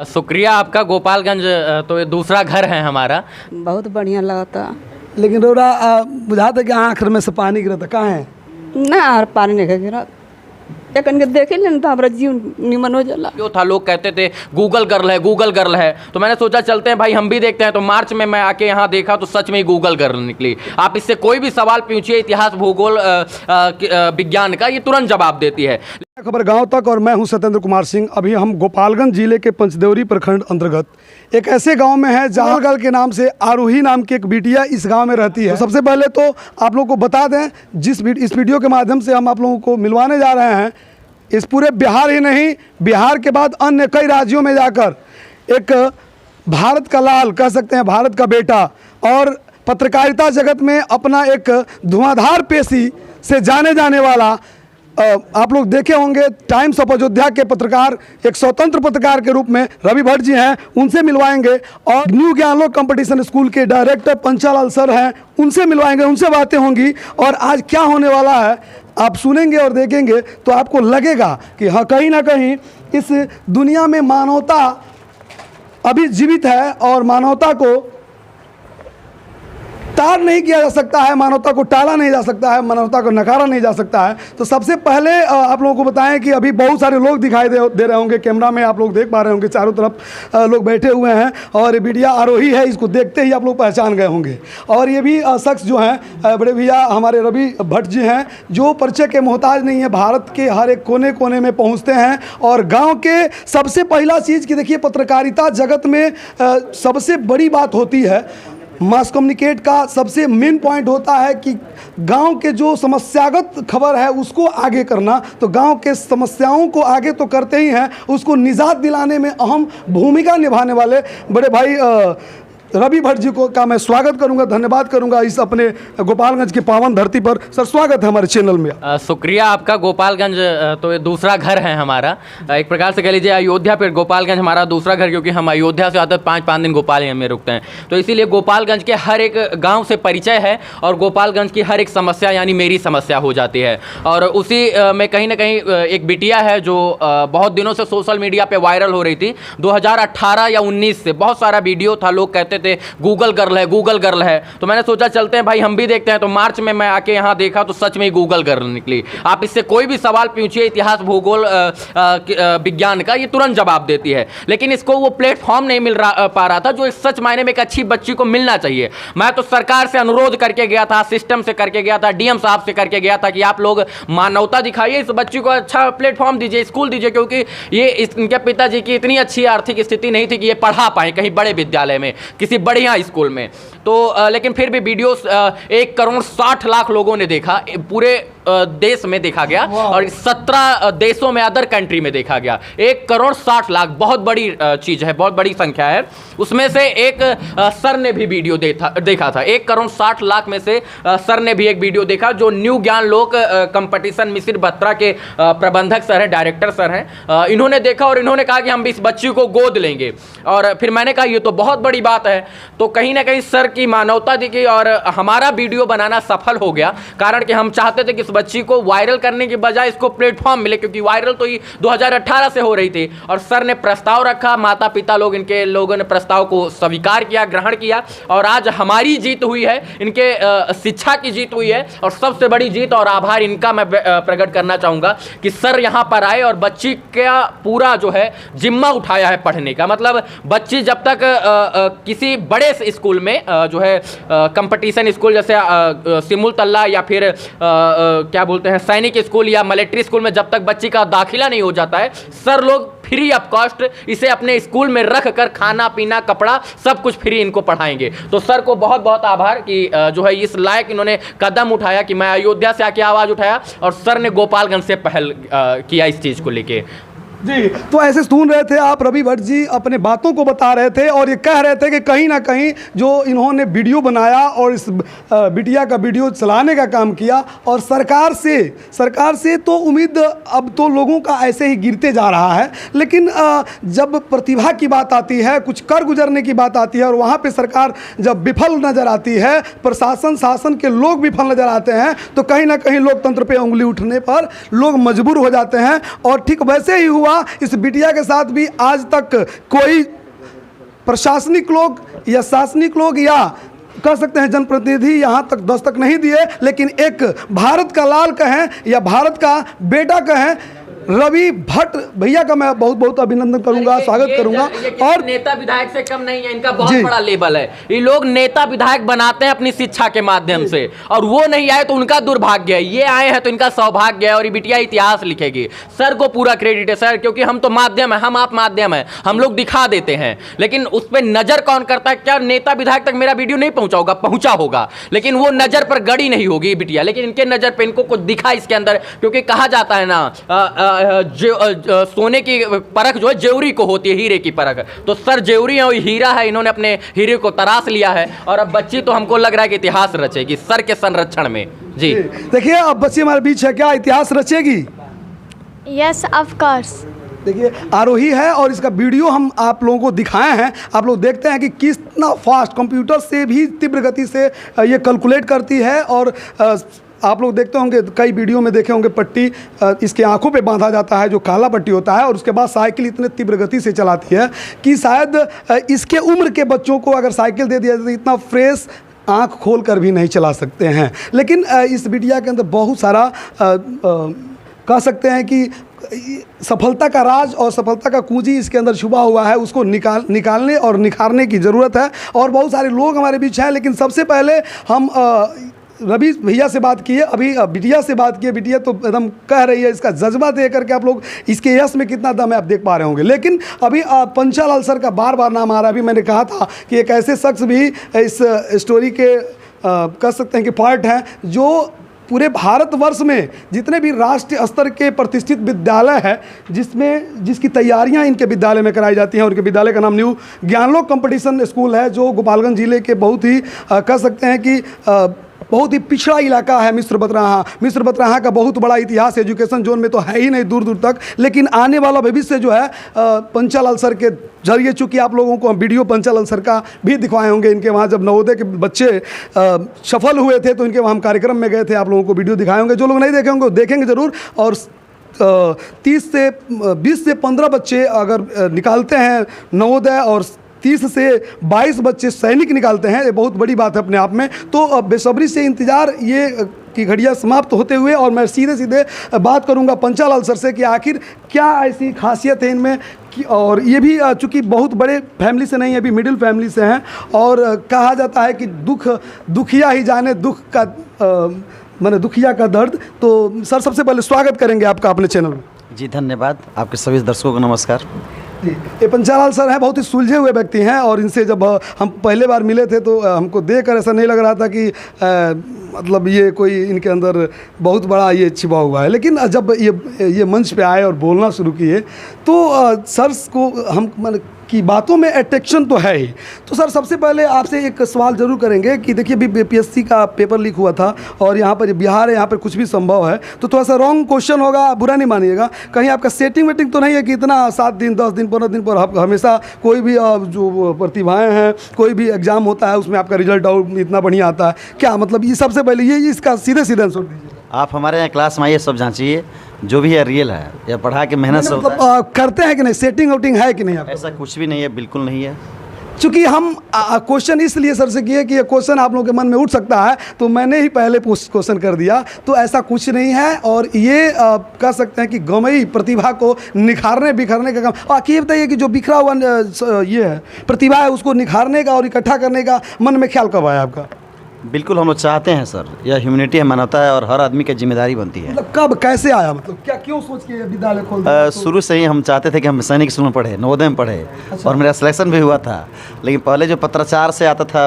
शुक्रिया आपका। गोपालगंज तो ये दूसरा घर है हमारा। बहुत बढ़िया लगता। लेकिन रोरा बुझाता कि आँख में से पानी गिरता कहाँ है ना और पानी नहीं गिरा एक देखे लेन तो हमारा जीव निमन हो जाला। जो था लोग कहते थे गूगल गर्ल है, गूगल गर्ल है, तो मैंने सोचा चलते हैं भाई हम भी देखते हैं। तो मार्च में मैं आके यहाँ देखा तो सच में ही गूगल गर्ल निकली। आप इससे कोई भी सवाल पूछिए इतिहास, भूगोल, विज्ञान का, ये तुरंत जवाब देती है। खबर गांव तक और मैं हूं सत्येंद्र कुमार सिंह। अभी हम गोपालगंज जिले के पंचदेवरी प्रखंड अंतर्गत एक ऐसे गांव में है जहां गल के नाम से आरोही नाम की एक बिटिया इस गांव में रहती है। तो सबसे पहले तो आप लोगों को बता दें, इस वीडियो के माध्यम से हम आप लोगों को मिलवाने जा रहे हैं इस पूरे बिहार ही नहीं, बिहार के बाद अन्य कई राज्यों में जाकर एक भारत का लाल कह सकते हैं, भारत का बेटा और पत्रकारिता जगत में अपना एक धुआंधार पेशी से जाने जाने वाला आप लोग देखे होंगे टाइम्स ऑफ अयोध्या के पत्रकार, एक स्वतंत्र पत्रकार के रूप में रवि भट्ट जी हैं, उनसे मिलवाएंगे। और न्यू ज्ञानलोक कंपटीशन स्कूल के डायरेक्टर पंचालाल सर हैं, उनसे मिलवाएंगे, उनसे बातें होंगी। और आज क्या होने वाला है आप सुनेंगे और देखेंगे तो आपको लगेगा कि हाँ, कहीं ना कहीं इस दुनिया में मानवता अभी जीवित है और मानवता को तार नहीं किया जा सकता है, मानवता को टाला नहीं जा सकता है, मानवता को नकारा नहीं जा सकता है। तो सबसे पहले आप लोगों को बताएं कि अभी बहुत सारे लोग दिखाई दे रहे होंगे, कैमरा में आप लोग देख पा रहे होंगे, चारों तरफ लोग बैठे हुए हैं और ये बिटिया आरोही है, इसको देखते ही आप लोग पहचान गए होंगे। और ये भी शख्स जो हैं बड़े भैया हमारे रवि भट्ट जी हैं, जो परिचय के मोहताज नहीं है, भारत के हर एक कोने कोने में पहुँचते हैं। और गाँव के सबसे पहला चीज़ कि देखिए पत्रकारिता जगत में सबसे बड़ी बात होती है, मास कम्युनिकेट का सबसे मेन पॉइंट होता है कि गांव के जो समस्यागत खबर है उसको आगे करना। तो गांव के समस्याओं को आगे तो करते ही हैं, उसको निजात दिलाने में अहम भूमिका निभाने वाले बड़े भाई रवि भट्ट जी का मैं स्वागत करूंगा, धन्यवाद करूंगा इस अपने गोपालगंज की पावन धरती पर। सर स्वागत है हमारे चैनल में। शुक्रिया आपका। गोपालगंज तो ये दूसरा घर है हमारा, एक प्रकार से कह लीजिए अयोध्या पर गोपालगंज हमारा दूसरा घर, क्योंकि हम अयोध्या से आते 5-5 दिन गोपालगंज में रुकते हैं। तो इसीलिए गोपालगंज के हर एक गाँव से परिचय है और गोपालगंज की हर एक समस्या यानी मेरी समस्या हो जाती है। और उसी में कहीं ना कहीं एक बिटिया है जो बहुत दिनों से सोशल मीडिया पर वायरल हो रही थी। 2018 या 19 से बहुत सारा वीडियो था, लोग कहते थे गूगल गर्ल है, गूगल गर्ल है, तो मैंने सोचा चलते हैं भाई हम भी देखते हैं। तो मार्च में मैं आके यहाँ देखा तो सच में ही गूगल गर्ल निकली। आप इससे कोई भी सवाल पूछिए इतिहास, भूगोल, विज्ञान का, ये तुरंत जवाब देती है। लेकिन इसको वो प्लेटफॉर्म नहीं पा रहा था जो इस सच मायने में एक अच्छी बच्ची को मिलना चाहिए। मैं तो सरकार से अनुरोध करके गया था, सिस्टम से करके गया था, डीएम साहब से करके गया था कि आप लोग मानवता दिखाइए, इस बच्ची को अच्छा प्लेटफॉर्म दीजिए, स्कूल दीजिए, क्योंकि ये इनके पिताजी की इतनी अच्छी आर्थिक स्थिति नहीं थी कि ये पढ़ा पाए कहीं बड़े विद्यालय में, किसी बढ़िया स्कूल में। तो लेकिन फिर भी वीडियोस 1,60,00,000 लोगों ने देखा, पूरे देश में देखा गया और 17 देशों में, अदर कंट्री में देखा गया। 1,60,00,000 बहुत बड़ी चीज है, बहुत बड़ी संख्या है। उसमें से एक सर ने भी वीडियो देखा था। 1,60,00,000 में से सर ने भी एक वीडियो देखा, जो न्यू ज्ञानलोक कंपटीशन मिसिर बत्रा के प्रबंधक सर हैं, डायरेक्टर सर हैं। इन्होंने देखा और इन्होंने कहा कि हम भी इस बच्ची को गोद लेंगे। और फिर मैंने कहा ये तो बहुत बड़ी बात है। तो कहीं ना कहीं सर की मानवता दिखी और हमारा वीडियो बनाना सफल हो गया, कारण कि हम चाहते थे कि इस बच्ची को वायरल करने की बजाय इसको प्लेटफॉर्म मिले, क्योंकि वायरल तो ये 2018 से हो रही थी। और सर ने प्रस्ताव रखा, माता पिता लोग, इनके लोगों ने प्रस्ताव को स्वीकार किया, ग्रहण किया और आज हमारी जीत हुई है, इनके शिक्षा की जीत हुई है। और सबसे बड़ी जीत और आभार इनका मैं प्रकट करना चाहूँगा कि सर यहाँ पर आए और बच्ची का पूरा जो है जिम्मा उठाया है पढ़ने का। मतलब बच्ची जब तक किसी बड़े स्कूल में जो है कंपटीशन स्कूल जैसे सिमुल तल्ला या फिर क्या बोलते हैं सैनिक स्कूल या मिलिट्री स्कूल में जब तक बच्ची का दाखिला नहीं हो जाता है, सर लोग फ्री ऑफ कॉस्ट इसे अपने स्कूल में रख कर खाना पीना कपड़ा सब कुछ फ्री इनको पढ़ाएंगे। तो सर को बहुत बहुत आभार कि जो है इस लायक इन्होंने कदम उठाया कि मैं अयोध्या से आके आवाज़ उठाया और सर ने गोपालगंज से पहल किया इस चीज़ को लेके। जी, तो ऐसे सुन रहे थे आप, रवि भट्ट जी अपने बातों को बता रहे थे और ये कह रहे थे कि कहीं ना कहीं जो इन्होंने वीडियो बनाया और इस बिटिया का वीडियो चलाने का काम किया और सरकार से तो उम्मीद अब तो लोगों का ऐसे ही गिरते जा रहा है। लेकिन जब प्रतिभा की बात आती है, कुछ कर गुजरने की बात आती है और वहाँ पे सरकार जब विफल नज़र आती है, प्रशासन शासन के लोग विफल नज़र आते हैं, तो कहीं ना कहीं लोकतंत्र पे उंगली उठने पर लोग मजबूर हो जाते हैं। और ठीक वैसे ही हुआ हुआ, इस बिटिया के साथ भी आज तक कोई प्रशासनिक लोग या शासनिक लोग या कह सकते हैं जनप्रतिनिधि यहाँ तक दस्तक नहीं दिए, लेकिन एक भारत का लाल कहें या भारत का बेटा कहें, रवि भट्ट भैया का मैं बहुत बहुत अभिनंदन करूंगा, स्वागत करूंगा। और नेता विधायक से कम नहीं है, इनका बहुत बड़ा लेवल है। ये लोग नेता विधायक बनाते हैं अपनी शिक्षा के माध्यम से, और वो नहीं आए तो उनका दुर्भाग्य है, ये आए हैं तो इनका सौभाग्य है, और ये बिटिया इतिहास लिखेगी। सर को पूरा क्रेडिट है सर, क्योंकि हम तो माध्यम है, हम आप माध्यम है, हम लोग दिखा देते हैं, लेकिन उस पर नजर कौन करता है? क्या नेता विधायक तक मेरा वीडियो नहीं पहुंचा होगा? पहुंचा होगा, लेकिन वो नजर पर गड़ी नहीं होगी बिटिया। लेकिन इनके नजर पर इनको कुछ दिखा इसके अंदर, क्योंकि कहा जाता है ना सोने की परख जो है जेवरी को होती है, हीरे की परख। तो सर जेवरी है और हीरा है, इन्होंने अपने हीरे को तराश लिया है, और अब बच्ची तो हमको लग रहा है कि इतिहास रचेगी सर के संरक्षण में। जी देखिए, अब बच्ची हमारे बीच है, क्या इतिहास रचेगी? Yes of course. देखिए आरोही है और इसका वीडियो हम आप लोगों को दिखाए हैं। आप लोग देखते हैं कि कितना फास्ट, कंप्यूटर से भी तीव्र गति से ये कैलकुलेट करती है। और आप लोग देखते होंगे, कई वीडियो में देखे होंगे, पट्टी इसके आंखों पे बांधा जाता है जो काला पट्टी होता है, और उसके बाद साइकिल इतने तीव्र गति से चलाती है कि शायद इसके उम्र के बच्चों को अगर साइकिल दे दिया जाए तो इतना फ्रेश आंख खोल कर भी नहीं चला सकते हैं। लेकिन इस वीडियो के अंदर बहुत सारा कह सकते हैं कि सफलता का राज और सफलता का कुंजी इसके अंदर छुपा हुआ है, उसको निकालने और निखारने की ज़रूरत है। और बहुत सारे लोग हमारे बीच हैं, लेकिन सबसे पहले हम रवि भैया से बात किए, अभी बिटिया से बात किए। बिटिया तो एकदम कह रही है, इसका जज्बा देख करके आप लोग इसके यश में कितना दम है आप देख पा रहे होंगे। लेकिन अभी पंचालाल सर का बार बार नाम आ रहा है। अभी मैंने कहा था कि एक ऐसे शख्स भी इस स्टोरी के कह सकते हैं कि पार्ट हैं, जो पूरे भारतवर्ष में जितने भी राष्ट्रीय स्तर के प्रतिष्ठित विद्यालय है, जिसकी तैयारियां इनके विद्यालय में कराई जाती हैं। और इनके विद्यालय का नाम न्यू ज्ञानलोक कंपटीशन स्कूल है, जो गोपालगंज जिले के बहुत ही कह सकते हैं कि बहुत ही पिछड़ा इलाका है मिस्र बतराहा का बहुत बड़ा इतिहास एजुकेशन जोन में तो है ही नहीं दूर दूर तक। लेकिन आने वाला भविष्य जो है पंचालाल सर के जरिए, चूँकि आप लोगों को हम वीडियो पंचालाल सर का भी दिखवाए होंगे, इनके वहाँ जब नवोदय के बच्चे सफल हुए थे तो इनके वहाँ हम कार्यक्रम में गए थे, आप लोगों को वीडियो दिखाए होंगे। जो लोग नहीं देखे होंगे वो देखेंगे ज़रूर। और 20 से 15 बच्चे अगर निकालते हैं नवोदय और 30 से 22 बच्चे सैनिक निकालते हैं, ये बहुत बड़ी बात है अपने आप में। तो बेसब्री से इंतज़ार ये की घड़ियाँ समाप्त होते हुए, और मैं सीधे बात करूंगा पंचालाल सर से कि आखिर क्या ऐसी खासियत है इनमें कि, और ये भी चूँकि बहुत बड़े फैमिली से नहीं, अभी मिडिल फैमिली से हैं। और कहा जाता है कि दुखिया ही जाने दुख का माने दुखिया का दर्द। तो सर सबसे पहले स्वागत करेंगे आपका अपने चैनल में। जी धन्यवाद, आपके सभी दर्शकों को नमस्कार। जी, ये पंचालाल सर हैं, बहुत ही सुलझे हुए व्यक्ति हैं। और इनसे जब हम पहले बार मिले थे तो हमको देखकर ऐसा नहीं लग रहा था कि मतलब ये कोई इनके अंदर बहुत बड़ा ये छिपा हुआ है। लेकिन जब ये मंच पे आए और बोलना शुरू किए तो सर को हम की बातों में अट्रैक्शन तो है ही। तो सर सबसे पहले आपसे एक सवाल जरूर करेंगे कि देखिए अभी बीपीएससी का पेपर लीक हुआ था, और यहाँ पर बिहार है, यहाँ पर कुछ भी संभव है, तो थोड़ा सा रॉन्ग क्वेश्चन होगा, बुरा नहीं मानिएगा। कहीं आपका सेटिंग वेटिंग तो नहीं है कि इतना 7 दिन 10 दिन 15 दिन पर हमेशा कोई भी जो प्रतिभाएँ हैं, कोई भी एग्ज़ाम होता है उसमें आपका रिजल्ट आउट इतना बढ़िया आता है क्या? मतलब ये सबसे पहले ये इसका सीधे आंसर दीजिए। आप हमारे यहाँ क्लास में आइए, सब जांचिए, जो भी है रियल है या पढ़ा के मेहनत से होता है। मतलब करते हैं कि नहीं, सेटिंग आउटिंग है कि नहीं आप? ऐसा कुछ भी नहीं है, बिल्कुल नहीं है। चूँकि हम क्वेश्चन इसलिए सर से किए कि ये क्वेश्चन आप लोगों के मन में उठ सकता है, तो मैंने ही पहले क्वेश्चन कर दिया। तो ऐसा कुछ नहीं है, और ये कह सकते हैं कि गंवई प्रतिभा को निखारने बिखरने का काम। और ये बताइए कि जो बिखरा हुआ ये है प्रतिभा है, उसको निखारने का और इकट्ठा करने का मन में ख्याल कब आया आपका? बिल्कुल हम लोग चाहते हैं सर, यह ह्यूमैनिटी है, मानवता है, और हर आदमी की जिम्मेदारी बनती है। मतलब कब कैसे आया, मतलब क्या क्यों सोच के विद्यालय खोल दिया? शुरू से ही हम चाहते थे कि हम सैनिक स्कूल में पढ़े, नवोदय में पढ़े। अच्छा। और मेरा सिलेक्शन भी हुआ था। लेकिन पहले जो पत्राचार से आता था,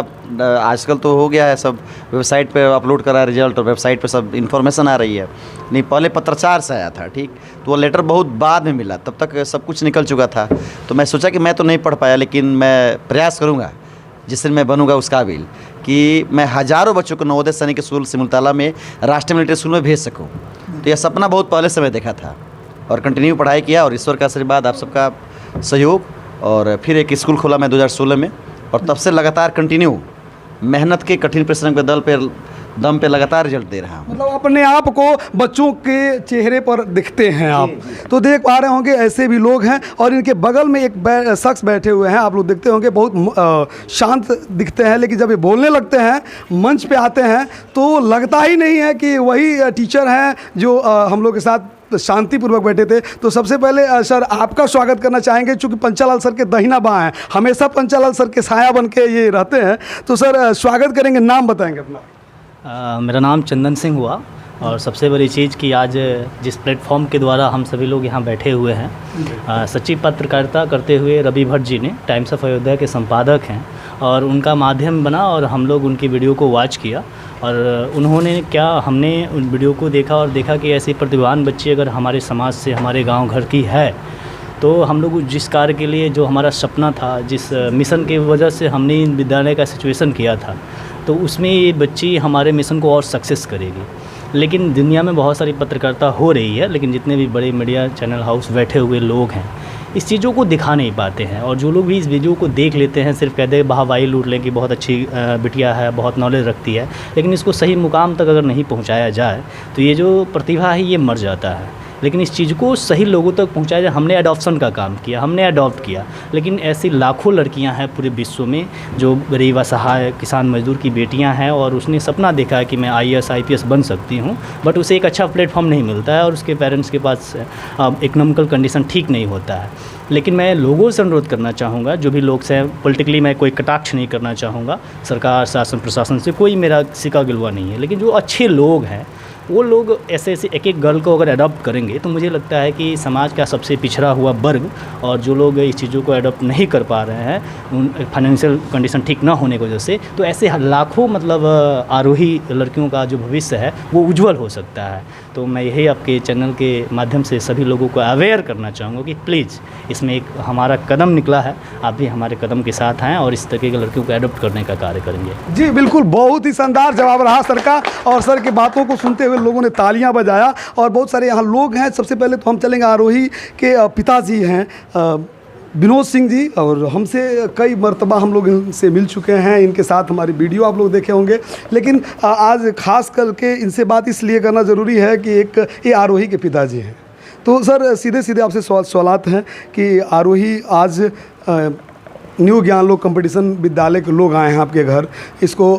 आजकल तो हो गया है सब वेबसाइट पे अपलोड करा है रिजल्ट, और वेबसाइट पे सब इन्फॉर्मेशन आ रही है। नहीं, पहले पत्राचार से आया था, ठीक। तो वो लेटर बहुत बाद में मिला, तब तक सब कुछ निकल चुका था। तो मैं सोचा कि मैं तो नहीं पढ़ पाया, लेकिन मैं प्रयास करूँगा जिससे मैं बनूंगा उस काबिल कि मैं हज़ारों बच्चों को नवोदय सैनिक स्कूल सिमुलताला में राष्ट्रीय मिलिट्री स्कूल में भेज सकूं। तो यह सपना बहुत पहले से मैं देखा था, और कंटिन्यू पढ़ाई किया, और ईश्वर का आशीर्वाद, आप सबका सहयोग, और फिर एक स्कूल खोला मैं 2016 में। और तब से लगातार कंटिन्यू मेहनत के कठिन परिश्रम के दल पर दम पे लगातार रिजल्ट दे रहा हूँ। मतलब अपने आप को बच्चों के चेहरे पर दिखते हैं आप। तो देख पा रहे होंगे ऐसे भी लोग हैं और इनके बगल में एक शख्स बैठे हुए हैं, आप लोग देखते होंगे बहुत शांत दिखते हैं, लेकिन जब ये बोलने लगते हैं, मंच पे आते हैं, तो लगता ही नहीं है कि वही टीचर हैं जो हम लोग के साथ शांतिपूर्वक बैठे थे। तो सबसे पहले सर आपका स्वागत करना चाहेंगे, चूँकि पंचालाल सर के दहिना बाएं हैं, हमेशा पंचालाल सर के साया बन के ये रहते हैं। तो सर स्वागत करेंगे, नाम बताएंगे अपना। मेरा नाम चंदन सिंह हुआ और सबसे बड़ी चीज़ कि आज जिस प्लेटफॉर्म के द्वारा हम सभी लोग यहाँ बैठे हुए हैं, सच्ची पत्रकारिता करते हुए रवि भट्ट जी ने टाइम्स ऑफ अयोध्या के संपादक हैं और उनका माध्यम बना और हम लोग उनकी वीडियो को वॉच किया और उन्होंने हमने उन वीडियो को देखा और देखा कि ऐसी प्रतिभावान बच्ची अगर हमारे समाज से, हमारे गाँव घर की है, तो हम लोग जिस कार्य के लिए जो हमारा सपना था, जिस मिशन की वजह से हमने इन विद्यालय का सिचुएशन किया था, तो उसमें ये बच्ची हमारे मिशन को और सक्सेस करेगी। लेकिन दुनिया में बहुत सारी पत्रकारिता हो रही है, लेकिन जितने भी बड़े मीडिया चैनल हाउस बैठे हुए लोग हैं इस चीज़ों को दिखा नहीं पाते हैं और जो लोग भी इस वीडियो को देख लेते हैं सिर्फ कहते हैं वाहवाही लूट लें कि बहुत अच्छी बिटिया है, बहुत नॉलेज रखती है, लेकिन इसको सही मुकाम तक अगर नहीं पहुंचाया जाए तो ये जो प्रतिभा है ये मर जाता है। लेकिन इस चीज़ को सही लोगों तक पहुंचाया जाए, हमने एडॉप्शन का काम किया, हमने अडॉप्ट किया, लेकिन ऐसी लाखों लड़कियां हैं पूरे विश्व में जो गरीब असहाय किसान मजदूर की बेटियां हैं और उसने सपना देखा है कि मैं IAS IPS बन सकती हूं, बट उसे एक अच्छा प्लेटफॉर्म नहीं मिलता है और उसके पेरेंट्स के पास इकोनॉमिकल कंडीशन ठीक नहीं होता है। लेकिन मैं लोगों से अनुरोध करना चाहूँगा, जो भी लोग से पॉलिटिकली मैं कोई कटाक्ष नहीं करना चाहूँगा, सरकार शासन प्रशासन से कोई मेरा सिका गिलवा नहीं है, लेकिन जो अच्छे लोग हैं वो लोग ऐसे एक एक गर्ल को अगर अडॉप्ट करेंगे तो मुझे लगता है कि समाज का सबसे पिछड़ा हुआ वर्ग और जो लोग इस चीज़ों को अडॉप्ट नहीं कर पा रहे हैं, उन फाइनेंशियल कंडीशन ठीक ना होने की वजह से, तो ऐसे लाखों मतलब आरोही लड़कियों का जो भविष्य है वो उज्जवल हो सकता है। तो मैं यही आपके चैनल के माध्यम से सभी लोगों को अवेयर करना चाहूँगा कि प्लीज़ इसमें एक हमारा कदम निकला है, आप भी हमारे कदम के साथ हैं और इस तरीके के लड़कियों को अडॉप्ट करने का कार्य करेंगे। जी बिल्कुल, बहुत ही शानदार जवाब रहा सर का और सर की बातों को सुनते हुए लोगों ने तालियां बजाया और बहुत सारे यहाँ लोग हैं। सबसे पहले तो हम चलेंगे आरोही के पिताजी हैं विनोद सिंह जी, और हमसे कई मरतबा हम लोग इनसे मिल चुके हैं, इनके साथ हमारी वीडियो आप लोग देखे होंगे, लेकिन आज खास करके इनसे बात इसलिए करना ज़रूरी है कि एक ये आरोही के पिताजी हैं। तो सर सीधे सीधे आपसे सवालात हैं कि आरोही आज न्यू ज्ञान लोक कंपटीशन विद्यालय के लोग आए हैं आपके घर, इसको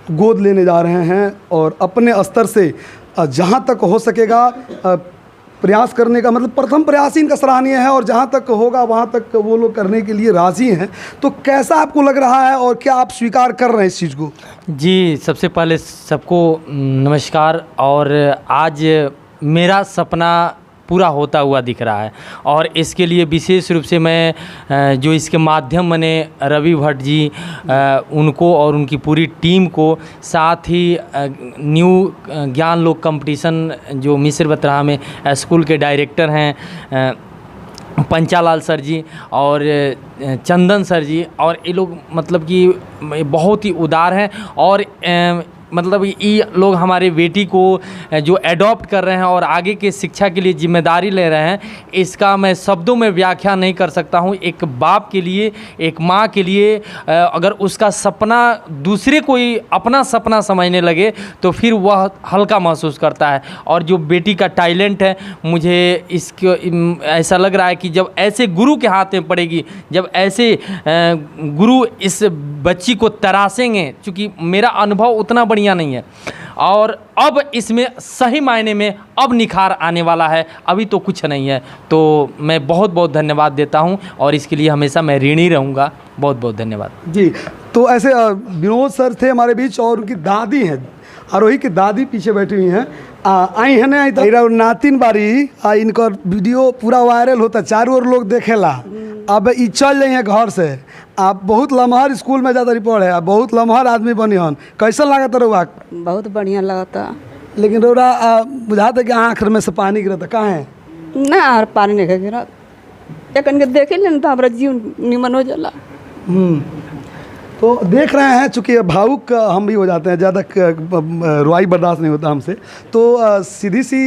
गोद लेने जा रहे हैं और अपने स्तर से जहाँ तक हो सकेगा प्रयास करने का, मतलब प्रथम प्रयास ही इनका सराहनीय है और जहाँ तक होगा वहाँ तक वो लोग करने के लिए राज़ी हैं। तो कैसा आपको लग रहा है और क्या आप स्वीकार कर रहे हैं इस चीज़ को? जी, सबसे पहले सबको नमस्कार। और आज मेरा सपना पूरा होता हुआ दिख रहा है और इसके लिए विशेष रूप से मैं जो इसके माध्यम बने रवि भट्ट जी उनको और उनकी पूरी टीम को, साथ ही न्यू ज्ञान लोक कंपटीशन जो मिस्र बतराहा में स्कूल के डायरेक्टर हैं पंचालाल सर जी और चंदन सर जी, और ये लोग मतलब कि बहुत ही उदार हैं और मतलब ये लोग हमारे बेटी को जो एडॉप्ट कर रहे हैं और आगे की शिक्षा के लिए जिम्मेदारी ले रहे हैं, इसका मैं शब्दों में व्याख्या नहीं कर सकता हूँ। एक बाप के लिए, एक माँ के लिए अगर उसका सपना दूसरे कोई अपना सपना समझने लगे तो फिर वह हल्का महसूस करता है। और जो बेटी का टैलेंट है, मुझे इसको ऐसा लग रहा है कि जब ऐसे गुरु के हाथ में पड़ेगी, जब ऐसे गुरु इस बच्ची को तराशेंगे, चूँकि मेरा अनुभव उतना बढ़िया नहीं है और अब इसमें सही मायने में अब निखार आने वाला है, अभी तो कुछ नहीं है। तो मैं बहुत बहुत धन्यवाद देता हूं और इसके लिए हमेशा मैं ऋणी रहूंगा। बहुत बहुत धन्यवाद जी। तो ऐसे विनोद सर थे हमारे बीच और उनकी दादी हैं, आरोही की दादी पीछे बैठी हुई हैं, आई है ना, इधर नातिन बारी इनका वीडियो पूरा वायरल होता, चारों ओर लोग देखेला। अब ई चल जाइए घर से, आप बहुत लम्हर स्कूल में ज़्यादा पढ़े, आप बहुत लम्हर आदमी बनी हन, कैसा लगा था रउआ? बहुत बढ़िया लगा था। लेकिन रउरा बुझाता कि आँख में से पानी गिरता, कहाँ है ना और पानी नहीं गिरा, एक देखे लेन तो हमारा जीव निमन हो जाला। तो देख रहे हैं, चूँकि भावुक हम भी हो जाते हैं, ज़्यादा रुआई बर्दाश्त नहीं होता हमसे। तो सीधी सी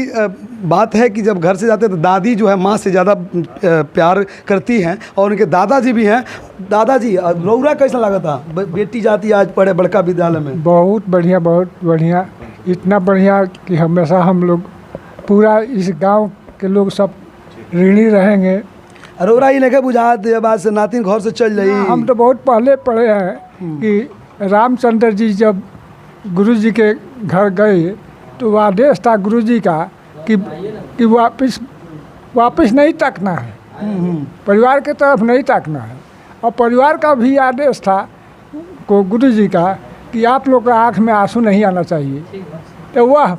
बात है कि जब घर से जाते हैं तो दादी जो है माँ से ज़्यादा प्यार करती हैं और उनके दादाजी भी हैं। दादाजी रौरा कैसा लगा था बेटी जाती आज पढ़े बड़का विद्यालय में? बहुत बढ़िया, इतना बढ़िया कि हमेशा हम लोग पूरा इस गांव के लोग सब ऋणी रहेंगे। रौरा ही लेके बुझात बाद से नातिन घर से चल जाई। हम तो बहुत पहले पढ़े हैं कि रामचंद्र जी जब गुरु जी के घर गए तो वह आदेश था गुरु जी का कि वापस नहीं ताकना है, परिवार की तरफ नहीं ताकना है। और परिवार का भी आदेश था को गुरु जी का कि आप लोग का आँख में आंसू नहीं आना चाहिए। तो वह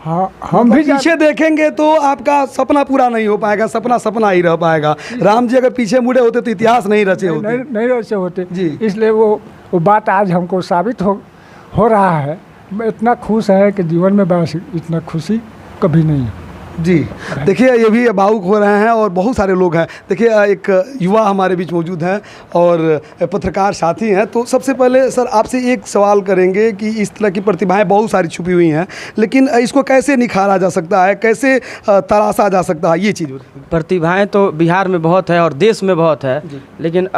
हाँ हम भी पीछे देखेंगे तो आपका सपना पूरा नहीं हो पाएगा, सपना ही रह पाएगा। राम जी अगर पीछे मुड़े होते तो इतिहास नहीं रचे होते। नहीं रचे होते जी। इसलिए वो बात आज हमको साबित हो रहा है। मैं इतना खुश है कि जीवन में बस इतना खुशी कभी नहीं है। जी देखिए ये भी भावुक हो रहे हैं और बहुत सारे लोग हैं। देखिए एक युवा हमारे बीच मौजूद हैं और पत्रकार साथी हैं। तो सबसे पहले सर आपसे एक सवाल करेंगे कि इस तरह की प्रतिभाएं बहुत सारी छुपी हुई हैं, लेकिन इसको कैसे निखारा जा सकता है, कैसे तराशा जा सकता है, ये चीज़? प्रतिभाएं तो बिहार में बहुत है और देश में बहुत है, लेकिन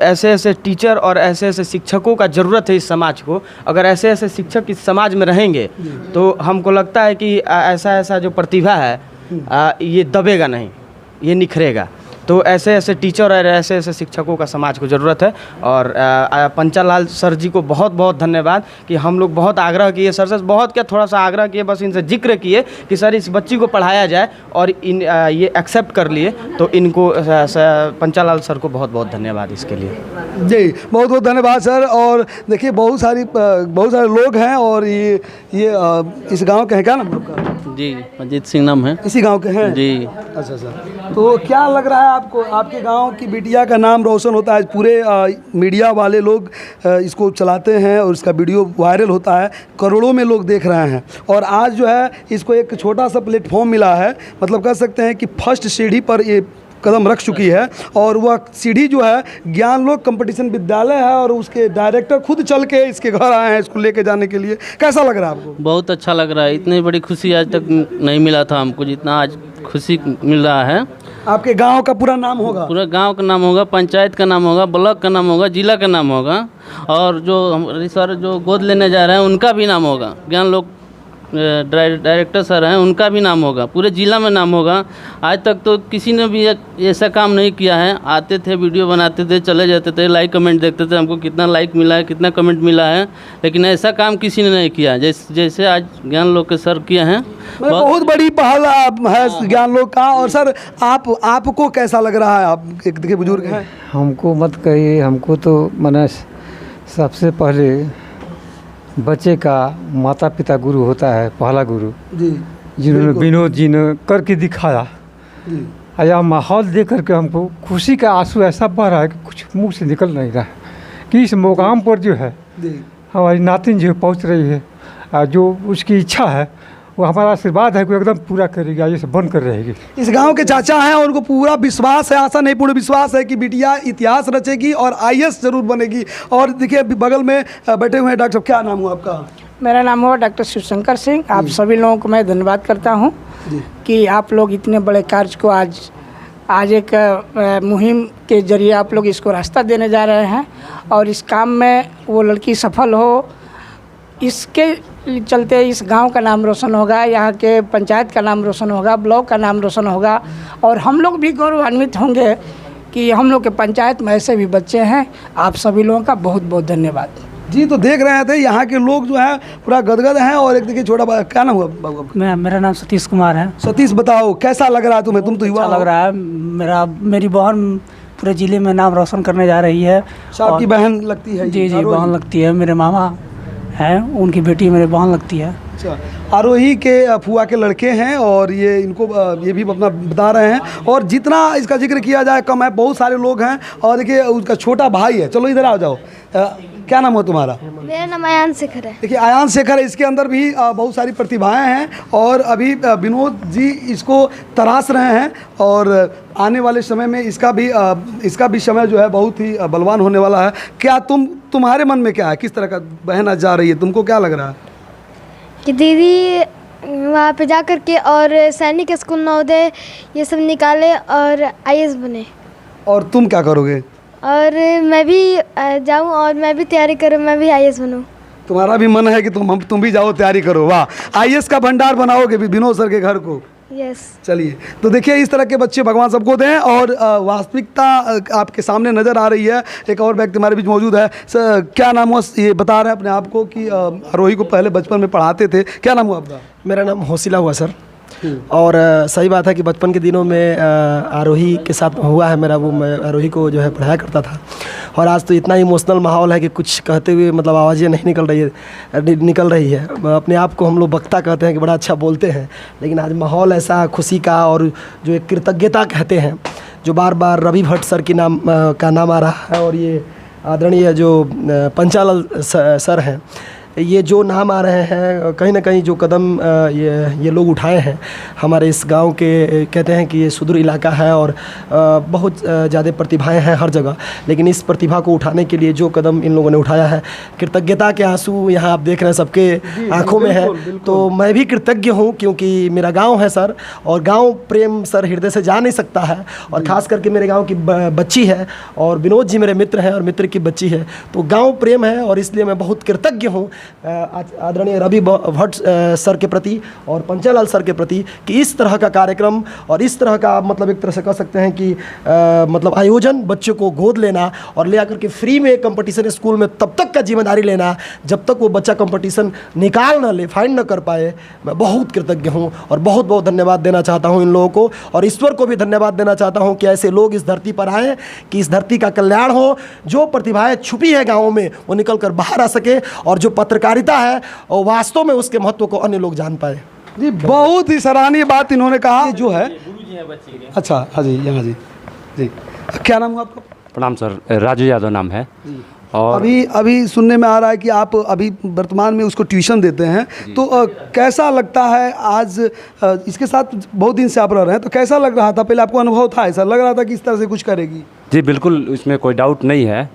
ऐसे ऐसे टीचर और ऐसे ऐसे शिक्षकों का ज़रूरत है इस समाज को। अगर ऐसे ऐसे शिक्षक इस समाज में रहेंगे तो हमको लगता है कि ऐसा जो प्रतिभा है ये दबेगा नहीं, ये निखरेगा। तो ऐसे ऐसे टीचर और ऐसे ऐसे शिक्षकों का समाज को ज़रूरत है। और पंचालाल सर जी को बहुत बहुत धन्यवाद कि हम लोग बहुत आग्रह किए सर से, बहुत क्या थोड़ा सा आग्रह किए, बस इनसे जिक्र किए कि सर इस बच्ची को पढ़ाया जाए और ये एक्सेप्ट कर लिए। तो इनको पंचालाल सर को बहुत बहुत धन्यवाद इसके लिए। जी बहुत बहुत धन्यवाद सर। और देखिए बहुत सारे लोग हैं और ये इस गांव के हैं, क्या नाम आपका? जी अजीत सिंह नाम है। इसी गांव के हैं जी। अच्छा। तो क्या लग रहा है आपको, आपके गांव की बिटिया का नाम रोशन होता है, पूरे मीडिया वाले लोग इसको चलाते हैं और इसका वीडियो वायरल होता है, करोड़ों में लोग देख रहे हैं और आज जो है इसको एक छोटा सा प्लेटफॉर्म मिला है, मतलब कह सकते हैं कि फर्स्ट सीढ़ी पर ये कदम रख चुकी है। और वह सीढ़ी जो है ज्ञानलोक कंपटीशन विद्यालय है और उसके डायरेक्टर खुद चल के इसके घर आए हैं इसको लेके जाने के लिए। कैसा लग रहा है आपको? बहुत अच्छा लग रहा है। इतनी बड़ी खुशी आज तक नहीं मिला था हमको जितना आज खुशी मिल रहा है। आपके गांव का पूरा नाम होगा? पूरा गांव का नाम होगा, पंचायत का नाम होगा, ब्लॉक का नाम होगा, जिला का नाम होगा और जो हमारे सर जो गोद लेने जा रहे हैं उनका भी नाम होगा। ज्ञानलोक डायरेक्टर सर हैं उनका भी नाम होगा, पूरे ज़िला में नाम होगा। आज तक तो किसी ने भी ऐसा काम नहीं किया है। आते थे, वीडियो बनाते थे, चले जाते थे, लाइक कमेंट देखते थे, हमको कितना लाइक मिला है, कितना कमेंट मिला है, लेकिन ऐसा काम किसी ने नहीं किया जैसे आज ज्ञानलोक के सर किए हैं। बहुत बड़ी पहल है ज्ञानलोक का। और सर आपको कैसा लग रहा है? आप एक देखिए बुजुर्ग हैं। हमको मत कहिए, हमको तो मैंने सबसे पहले बच्चे का माता पिता गुरु होता है, पहला गुरु जी, जिन्होंने विनोद जी ने करके दिखाया। या माहौल देख करके हमको खुशी का आंसू ऐसा बह रहा है कि कुछ मुंह से निकल नहीं रहा है कि इस मुकाम पर जो है हमारी नातिन जो पहुंच रही है, जो उसकी इच्छा है वो हमारा आशीर्वाद है कि एकदम पूरा करेगी, आगे से बन कर रहेगी। इस गांव के चाचा हैं और उनको पूरा विश्वास है, आशा नहीं पूर्ण विश्वास है कि बिटिया इतिहास रचेगी और IAS जरूर बनेगी। और देखिए बगल में बैठे हुए हैं डॉक्टर साहब, क्या नाम हुआ आपका? मेरा नाम हुआ डॉक्टर शिवशंकर सिंह। आप सभी लोगों को मैं धन्यवाद करता हूं कि आप लोग इतने बड़े कार्य को आज एक मुहिम के जरिए आप लोग इसको रास्ता देने जा रहे हैं और इस काम में वो लड़की सफल हो, इसके चलते इस गांव का नाम रोशन होगा, यहाँ के पंचायत का नाम रोशन होगा, ब्लॉक का नाम रोशन होगा और हम लोग भी गौरवान्वित होंगे कि हम लोग के पंचायत में ऐसे भी बच्चे हैं। आप सभी लोगों का बहुत बहुत धन्यवाद। जी तो देख रहे थे यहाँ के लोग जो है पूरा गदगद हैं। और एक देखिए छोटा, क्या नाम हुआ बाबू? मेरा नाम सतीश कुमार है। सतीश बताओ कैसा लग रहा है तुम्हें? तुम तो युवा लग रहा है। मेरी बहन पूरे ज़िले में नाम रोशन करने जा रही है। आपकी बहन लगती है? जी बहन लगती है, मेरे मामा हैं, उनकी बेटी मेरे बहन लगती है। अच्छा, आरोही के फुआ के लड़के हैं और ये इनको ये भी अपना बता रहे हैं और जितना इसका जिक्र किया जाए कम है। बहुत सारे लोग हैं और देखिए उसका छोटा भाई है। चलो इधर आ जाओ, क्या नाम है तुम्हारा? मेरा नाम आयान शेखर है। देखिए आयान शेखर है, इसके अंदर भी बहुत सारी प्रतिभाएं हैं और अभी विनोद जी इसको तराश रहे हैं और आने वाले समय में इसका भी समय जो है बहुत ही बलवान होने वाला है। क्या तुम्हारे मन में क्या है? किस तरह का बहन आज जा रही है, तुमको क्या लग रहा है? कि दीदी वहाँ पे जा कर के और सैनिक स्कूल नवोदय ये सब निकाले और IAS बने। और तुम क्या करोगे? और मैं भी जाऊं और मैं भी तैयारी करूं, मैं भी आईएएस बनूं। तुम्हारा भी मन है कि तुम भी जाओ तैयारी करो, वाह। आईएएस का भंडार बनाओगे भी विनोद सर के घर को। यस। चलिए, तो देखिए इस तरह के बच्चे भगवान सबको दें और वास्तविकता आपके सामने नज़र आ रही है। एक और व्यक्ति हमारे बीच मौजूद है। सर क्या नाम हुआ? ये बता रहे हैं अपने आप को कि आरोही को पहले बचपन में पढ़ाते थे। क्या नाम हुआ आपका? मेरा नाम हौसिला हुआ सर। और सही बात है कि बचपन के दिनों में आरोही के साथ हुआ है मेरा, वो मैं आरोही को जो है पढ़ाया करता था। और आज तो इतना इमोशनल माहौल है कि कुछ कहते हुए मतलब आवाज़ें नहीं निकल रही है। अपने आप को हम लोग वक्ता कहते हैं कि बड़ा अच्छा बोलते हैं, लेकिन आज माहौल ऐसा खुशी का और जो एक कृतज्ञता कहते हैं, जो बार बार रवि भट्ट सर की नाम आ रहा है और ये आदरणीय जो पंचालाल सर हैं, ये जो नाम आ रहे हैं, कहीं ना कहीं जो कदम ये लोग उठाए हैं हमारे इस गांव के, कहते हैं कि ये सुदूर इलाका है और बहुत ज़्यादा प्रतिभाएं हैं हर जगह, लेकिन इस प्रतिभा को उठाने के लिए जो कदम इन लोगों ने उठाया है, कृतज्ञता के आंसू यहाँ आप देख रहे हैं सबके आंखों में है। तो मैं भी कृतज्ञ हूँ क्योंकि मेरा गाँव है सर, और गाँव प्रेम सर हृदय से जा नहीं सकता है। और ख़ास करके मेरे गाँव की बच्ची है और विनोद जी मेरे मित्र हैं और मित्र की बच्ची है, तो गाँव प्रेम है और इसलिए मैं बहुत कृतज्ञ हूँ आदरणीय रवि भट्ट सर के प्रति और पंचालाल सर के प्रति कि इस तरह का कार्यक्रम और इस तरह का मतलब एक तरह से कह सकते हैं कि मतलब आयोजन, बच्चों को गोद लेना और ले आकर के फ्री में कंपटीशन स्कूल में तब तक का जिम्मेदारी लेना जब तक वो बच्चा कंपटीशन निकाल ना ले, फाइंड ना कर पाए। मैं बहुत कृतज्ञ हूँ और बहुत बहुत धन्यवाद देना चाहता हूँ इन लोगों को, और ईश्वर को भी धन्यवाद देना चाहता हूँ कि ऐसे लोग इस धरती पर आएँ कि इस धरती का कल्याण हो, जो प्रतिभाएँ छुपी है गाँव में वो निकल कर बाहर आ सके, और जो पत्रकारिता है और वास्तव में उसके महत्व को अन्य लोग जान पाए। जी, बहुत ही सराहनीय बात इन्होंने कहा। जो है अच्छा, हाँ जी, यहाँ जी जी, क्या नाम है आपका? प्रणाम सर, राजू यादव नाम है। और अभी सुनने में आ रहा है कि आप अभी वर्तमान में उसको ट्यूशन देते हैं, तो कैसा लगता है आज इसके साथ बहुत दिन से आप रह रहे हैं, तो कैसा लग रहा था? पहले आपको अनुभव था, ऐसा लग रहा था कि इस तरह से कुछ करेगी? जी बिल्कुल, इसमें कोई डाउट नहीं है।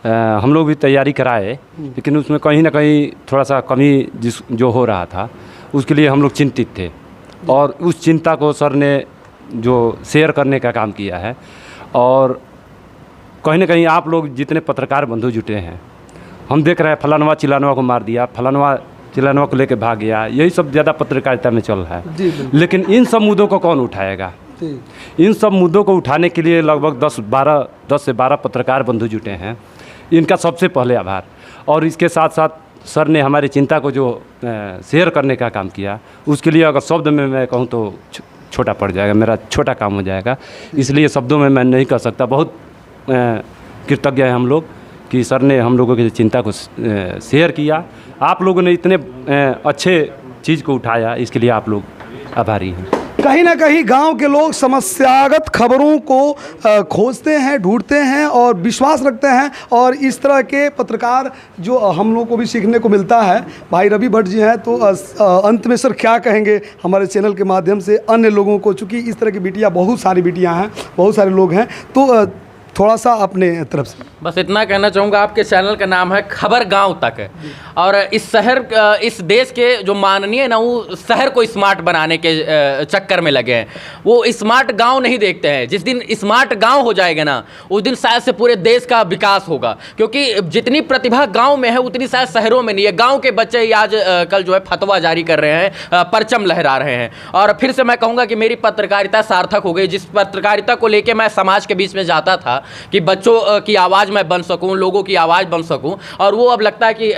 हम लोग भी तैयारी कराए, लेकिन उसमें कहीं ना कहीं थोड़ा सा कमी जो हो रहा था उसके लिए हम लोग चिंतित थे, और उस चिंता को सर ने जो शेयर करने का काम किया है। और कहीं ना कहीं आप लोग जितने पत्रकार बंधु जुटे हैं, हम देख रहे हैं फलानवा चिलानवा को मार दिया, फलानवा चिलानवा को लेके भाग गया, यही सब ज़्यादा पत्रकारिता में चल रहा है। लेकिन इन सब मुद्दों को कौन उठाएगा? इन सब मुद्दों को उठाने के लिए लगभग 10 से 12 पत्रकार बंधु जुटे हैं, इनका सबसे पहले आभार। और इसके साथ साथ सर ने हमारी चिंता को जो शेयर करने का काम किया, उसके लिए अगर शब्द में मैं कहूँ तो छोटा पड़ जाएगा, मेरा छोटा काम हो जाएगा, इसलिए शब्दों में मैं नहीं कह सकता। बहुत कृतज्ञ हैं हम लोग कि सर ने हम लोगों की चिंता को शेयर किया, आप लोगों ने इतने अच्छे चीज़ को उठाया, इसके लिए आप लोग आभारी हैं। कहीं ना कहीं गांव के लोग समस्यागत खबरों को खोजते हैं, ढूंढते हैं और विश्वास रखते हैं, और इस तरह के पत्रकार जो हम लोगों को भी सीखने को मिलता है। भाई रवि भट्ट जी हैं, तो अंत में सर क्या कहेंगे हमारे चैनल के माध्यम से अन्य लोगों को? चूँकि इस तरह की बिटियाँ, बहुत सारी बिटियाँ हैं, बहुत सारे लोग हैं, तो थोड़ा सा अपने तरफ से बस इतना कहना चाहूँगा। आपके चैनल का नाम है खबर गांव तक है, और इस शहर, इस देश के जो माननीय ना, वो शहर को स्मार्ट बनाने के चक्कर में लगे हैं। वो स्मार्ट गांव नहीं देखते हैं। जिस दिन स्मार्ट गांव हो जाएगा ना, उस दिन शायद से पूरे देश का विकास होगा, क्योंकि जितनी प्रतिभा गांव में है उतनी शायद शहरों में नहीं है। गाँव के बच्चे ही आज कल जो है फतवा जारी कर रहे हैं, परचम लहरा रहे हैं। और फिर से मैं कहूँगा कि मेरी पत्रकारिता सार्थक हो गई। जिस पत्रकारिता को लेकर मैं समाज के बीच में जाता था कि बच्चों की आवाज़ मैं बन सकूं, लोगों की आवाज़ बन सकूं, और वो अब लगता है कि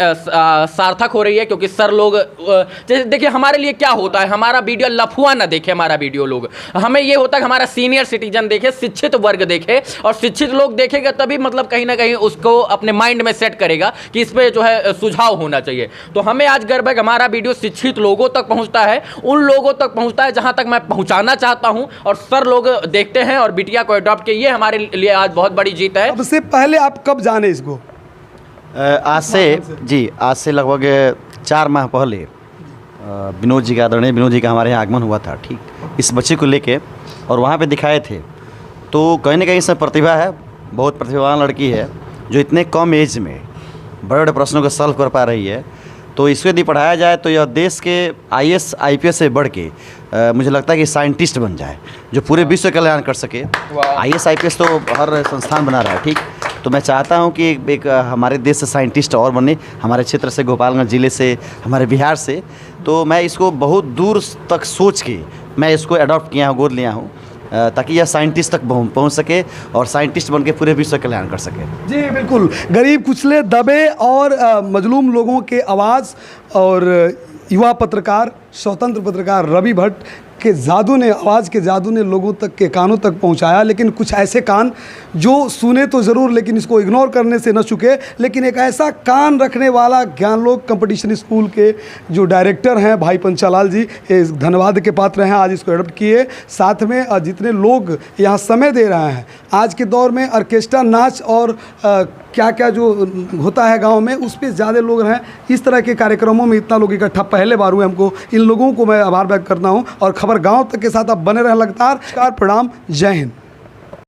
सार्थक हो रही है। क्योंकि सर लोग, जैसे देखिए हमारे लिए क्या होता है, हमारा वीडियो लफुआ ना देखे, हमारा वीडियो लोग, हमें ये होता है कि हमारा सीनियर सिटीजन देखे, शिक्षित वर्ग देखे, और शिक्षित लोग देखेगा तभी मतलब कहीं ना कहीं उसको अपने माइंड में सेट करेगा कि इस पर जो है सुझाव होना चाहिए। तो हमें आज गर्व है कि हमारा वीडियो शिक्षित लोगों तक पहुँचता है, उन लोगों तक पहुँचता है जहाँ तक मैं पहुँचाना चाहता हूँ, और सर लोग देखते हैं और बिटिया को अडॉप्ट किए। ये हमारे लिए आज बहुत बड़ी जीत है। सबसे पहले आप कब जाने इसको? आज से लगभग 4 माह पहले विनोद जी का, आदरणीय विनोद जी का हमारे यहाँ आगमन हुआ था, ठीक इस बच्चे को लेके, और वहाँ पे दिखाए थे। तो कहीं ना कहीं इसमें प्रतिभा है, बहुत प्रतिभावान लड़की है जो इतने कम एज में बड़े बड़े प्रश्नों को सॉल्व कर पा रही है। तो इसको यदि पढ़ाया जाए तो यह देश के IAS IPS से बढ़ के मुझे लगता है कि साइंटिस्ट बन जाए, जो पूरे विश्व का कल्याण कर सके। IAS IPS तो हर संस्थान बना रहा है, ठीक, तो मैं चाहता हूँ कि एक हमारे देश से साइंटिस्ट और बने, हमारे क्षेत्र से, गोपालगंज ज़िले से, हमारे बिहार से। तो मैं इसको बहुत दूर तक सोच के मैं इसको अडॉप्ट किया हूँ, गोद लिया हूँ, ताकि यह साइंटिस्ट तक पहुंच सके और साइंटिस्ट बन के पूरे विश्व का कल्याण कर सके। जी बिल्कुल, गरीब कुचले दबे और मजलूम लोगों के आवाज़ और युवा पत्रकार, स्वतंत्र पत्रकार रवि भट्ट के जादू ने, आवाज़ के जादू ने लोगों तक के कानों तक पहुंचाया। लेकिन कुछ ऐसे कान जो सुने तो ज़रूर लेकिन इसको इग्नोर करने से न चुके। लेकिन एक ऐसा कान रखने वाला ज्ञानलोक कंपटीशन स्कूल के जो डायरेक्टर हैं भाई पंचालाल जी, ये धन्यवाद के पात्र हैं, आज इसको एडप्ट किए। साथ में जितने लोग यहाँ समय दे रहे हैं, आज के दौर में ऑर्केस्ट्रा नाच और क्या क्या जो होता है गांव में, उस पर ज़्यादा लोग हैं। इस तरह के कार्यक्रमों में इतना लोग इकट्ठा पहले बार हुए, हमको इन लोगों को मैं आभार व्यक्त करता हूं। और खबर गांव तक के साथ आप बने रहें लगातार। प्रणाम, जय हिंद।